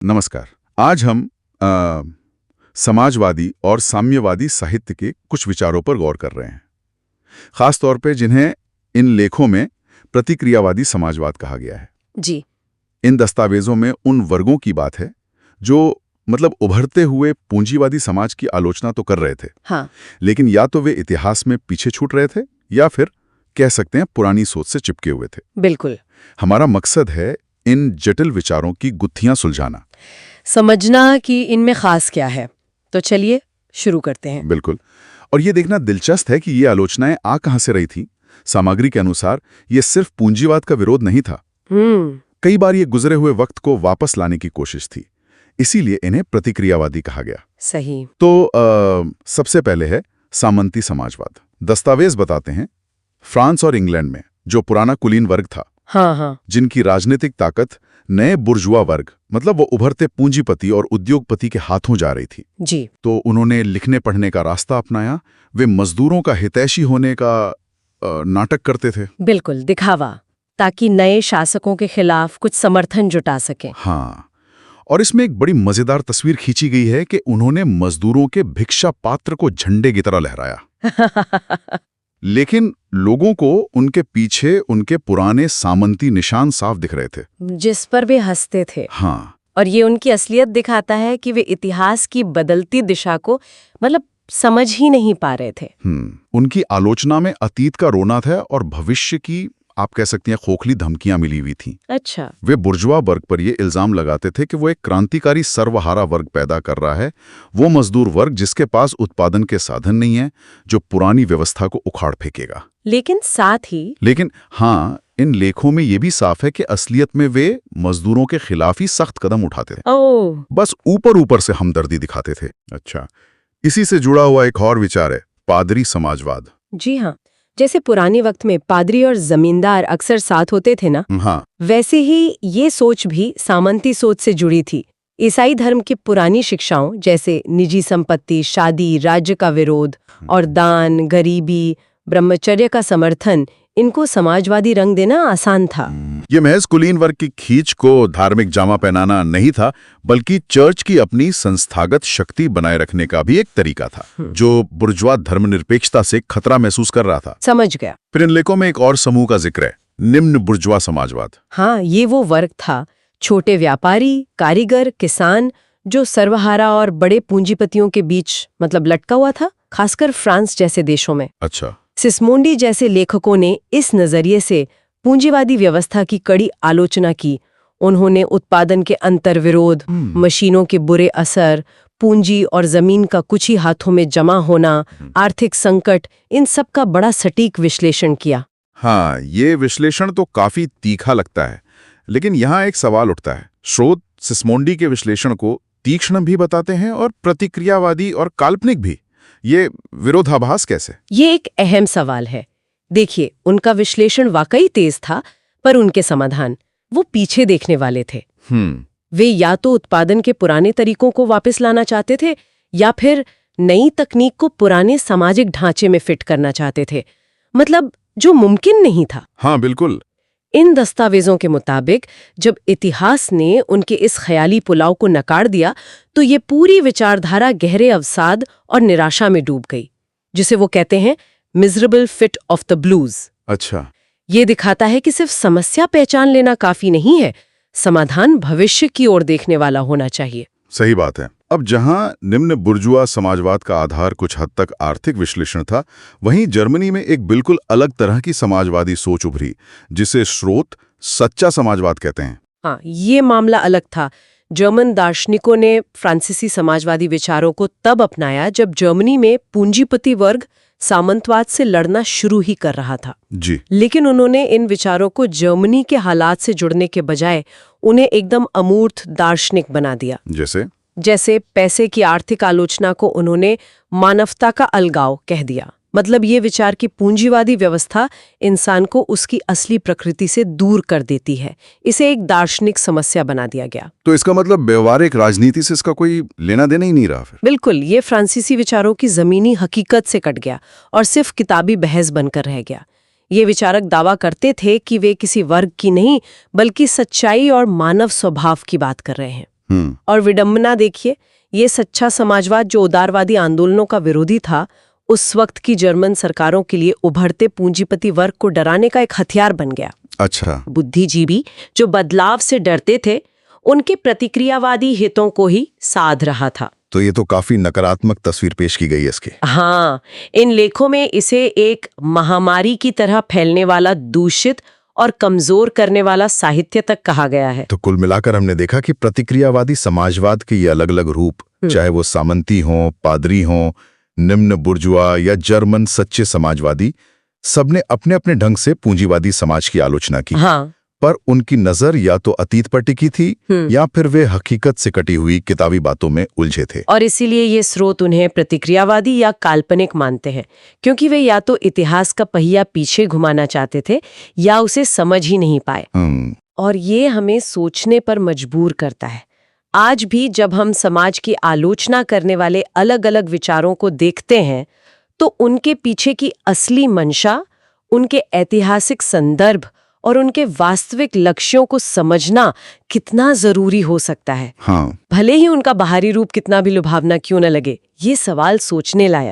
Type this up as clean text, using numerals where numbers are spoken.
नमस्कार। आज हम समाजवादी और साम्यवादी साहित्य के कुछ विचारों पर गौर कर रहे हैं, खास तौर पे जिन्हें इन लेखों में प्रतिक्रियावादी समाजवाद कहा गया है। जी। इन दस्तावेजों में उन वर्गों की बात है जो उभरते हुए पूंजीवादी समाज की आलोचना तो कर रहे थे, हाँ। लेकिन या तो वे इतिहास में पीछे छूट रहे थे या फिर कह सकते हैं पुरानी सोच से चिपके हुए थे। बिल्कुल। हमारा मकसद है इन जटिल विचारों की गुत्थियां सुलझाना, समझना कि इनमें खास क्या है। तो चलिए शुरू करते हैं। बिल्कुल। और ये देखना दिलचस्प है कि ये आलोचनाएं आ कहां से रही थी। सामग्री के अनुसार ये सिर्फ पूंजीवाद का विरोध नहीं था। कई बार ये गुजरे हुए वक्त को वापस लाने की कोशिश थी, इसीलिए इन्हें प्रतिक्रियावादी कहा गया। सही। तो सबसे पहले है सामंती समाजवाद। दस्तावेज बताते हैं फ्रांस और इंग्लैंड में जो पुराना कुलीन वर्ग था, हाँ, जिनकी राजनीतिक ताकत नए बुर्जुआ वर्ग वो उभरते पूंजीपति और उद्योगपति के हाथों जा रही थी। जी। तो उन्होंने लिखने पढ़ने का रास्ता अपनाया। वे मजदूरों का हितैषी होने का नाटक करते थे। बिल्कुल, दिखावा, ताकि नए शासकों के खिलाफ कुछ समर्थन जुटा सकें। हाँ, और इसमें एक बड़ी मजेदार तस्वीर खींची गई है कि उन्होंने मजदूरों के भिक्षा पात्र को झंडे की तरह लहराया। लेकिन लोगों को उनके पीछे उनके पुराने सामंती निशान साफ दिख रहे थे, जिस पर वे हंसते थे। हाँ। और ये उनकी असलियत दिखाता है कि वे इतिहास की बदलती दिशा को समझ ही नहीं पा रहे थे। उनकी आलोचना में अतीत का रोना था और भविष्य की, आप कह सकती हैं, खोखली धमकियां मिली हुई थी। अच्छा। वे बुर्जुआ वर्ग पर ये इल्जाम लगाते थे कि वो एक क्रांतिकारी सर्वहारा वर्ग पैदा कर रहा है, वो मजदूर वर्ग जिसके पास उत्पादन के साधन नहीं है, जो पुरानी व्यवस्था को उखाड़ फेंकेगा। लेकिन हाँ, इन लेखों में ये भी साफ है कि असलियत में वे मजदूरों के खिलाफ ही सख्त कदम उठाते थे। बस ऊपर ऊपर से हमदर्दी दिखाते थे। अच्छा, इसी से जुड़ा हुआ एक और विचार है पादरी समाजवाद। जी हाँ, जैसे पुराने वक्त में पादरी और जमींदार अक्सर साथ होते थे ना, हाँ, वैसे ही ये सोच भी सामंती सोच से जुड़ी थी। ईसाई धर्म की पुरानी शिक्षाओं जैसे निजी संपत्ति, शादी, राज्य का विरोध और दान, गरीबी, ब्रह्मचर्य का समर्थन, इनको समाजवादी रंग देना आसान था। ये महज कुलीन वर्ग की खींच को धार्मिक जामा पहनाना नहीं था, बल्कि चर्च की अपनी संस्थागत शक्ति बनाए रखने का भी एक तरीका था, जो बुर्जुआ धर्मनिरपेक्षता से खतरा महसूस कर रहा था। समझ गया। फिर इन लेखों में एक और समूह का जिक्र है, निम्न बुर्जुआ समाजवाद। हाँ, ये वो वर्ग था, छोटे व्यापारी, कारीगर, किसान, जो सर्वहारा और बड़े पूंजीपतियों के बीच लटका हुआ था, खासकर फ्रांस जैसे देशों में। अच्छा। सिस्मोंडी जैसे लेखकों ने इस नजरिए से पूंजीवादी व्यवस्था की कड़ी आलोचना की। उन्होंने उत्पादन के अंतर्विरोध, मशीनों के बुरे असर, पूंजी और जमीन का कुछ ही हाथों में जमा होना, आर्थिक संकट, इन सब का बड़ा सटीक विश्लेषण किया। हाँ, ये विश्लेषण तो काफी तीखा लगता है, लेकिन यहाँ एक सवाल उठता है। स्रोत सिस्मोंडी के विश्लेषण को तीक्ष्ण भी बताते हैं और प्रतिक्रियावादी और काल्पनिक भी। ये विरोधाभास कैसे? ये एक अहम सवाल है। देखिए, उनका विश्लेषण वाकई तेज था, पर उनके समाधान वो पीछे देखने वाले थे। वे या तो उत्पादन के पुराने तरीकों को वापस लाना चाहते थे या फिर नई तकनीक को पुराने सामाजिक ढांचे में फिट करना चाहते थे, जो मुमकिन नहीं था। हाँ, बिल्कुल। इन दस्तावेजों के मुताबिक जब इतिहास ने उनके इस ख्याली पुलाव को नकार दिया, तो ये पूरी विचारधारा गहरे अवसाद और निराशा में डूब गई, जिसे वो कहते हैं miserable fit of the blues. अच्छा। ये दिखाता है कि सिर्फ समस्या पहचान लेना काफी नहीं है, समाधान भविष्य की ओर देखने वाला होना चाहिए। सही बात है। अब जहां निम्न बुर्जुआ समाजवाद का आधार कुछ हद तक आर्थिक विश्लेषण था, वहीं जर्मनी में एक बिल्कुल अलग तरह की समाजवादी सोच उभरी, जिसे स्रोत सच्चा समाजवाद कहते हैं। हाँ, ये मामला अलग था। जर्मन दार्शनिकों ने फ्रांसीसी समाजवादी विचारों को तब अपनाया जब जर्मनी में पूंजीपति वर्ग सामंतवाद से लड़ना शुरू ही कर रहा था। जी। लेकिन उन्होंने इन विचारों को जर्मनी के हालात से जुड़ने के बजाय उन्हें एकदम अमूर्त दार्शनिक बना दिया। जैसे पैसे की आर्थिक आलोचना को उन्होंने मानवता का अलगाव कह दिया। ये विचार की पूंजीवादी व्यवस्था इंसान को उसकी असली प्रकृति से दूर कर देती है। इसे एक दार्शनिक समस्या बना दिया गया। तो इसका व्यवहारिक राजनीति से इसका कोई लेना देना ही नहीं रहा फिर? बिल्कुल, ये फ्रांसीसी विचारों की जमीनी हकीकत से कट गया और सिर्फ किताबी बहस बनकर रह गया। ये विचारक दावा करते थे कि वे किसी वर्ग की नहीं, बल्कि सच्चाई और मानव स्वभाव की बात कर रहे हैं। और विडंबना देखिए, ये सच्चा समाजवाद जो उदारवादी आंदोलनों का विरोधी था, उस वक्त की जर्मन सरकारों के लिए उभरते पूंजीपति वर्ग को डराने का एक हथियार बन गया। अच्छा। बुद्धिजीवी जो बदलाव से डरते थे, उनके प्रतिक्रियावादी हितों को ही साध रहा था। तो ये तो काफी नकारात्मक तस्वीर पेश की गई है इसके। हाँ, इन लेखों में इसे एक महामारी की तरह फैलने वाला, दूषित और कमजोर करने वाला साहित्य तक कहा गया है। तो कुल मिलाकर हमने देखा कि प्रतिक्रियावादी समाजवाद के ये अलग अलग रूप, चाहे वो सामंती हों, पादरी हों, निम्न बुर्जुआ या जर्मन सच्चे समाजवादी, सबने अपने अपने ढंग से पूंजीवादी समाज की आलोचना की। हाँ। पर उनकी नजर या तो अतीत पर टिकी थी या फिर वे हकीकत से कटी हुई किताबी बातों में उलझे थे। और इसीलिए ये स्रोत उन्हें प्रतिक्रियावादी या काल्पनिक मानते हैं, क्योंकि वे या तो इतिहास का पहिया पीछे घुमाना चाहते थे या उसे समझ ही नहीं पाए। और ये हमें सोचने पर मजबूर करता है। आज भी जब हम समाज की आलोचना करने वाले अलग अलग विचारों को देखते हैं, तो उनके पीछे की असली मंशा, उनके ऐतिहासिक संदर्भ और उनके वास्तविक लक्ष्यों को समझना कितना जरूरी हो सकता है। हाँ। भले ही उनका बाहरी रूप कितना भी लुभावना क्यों न लगे, ये सवाल सोचने लायक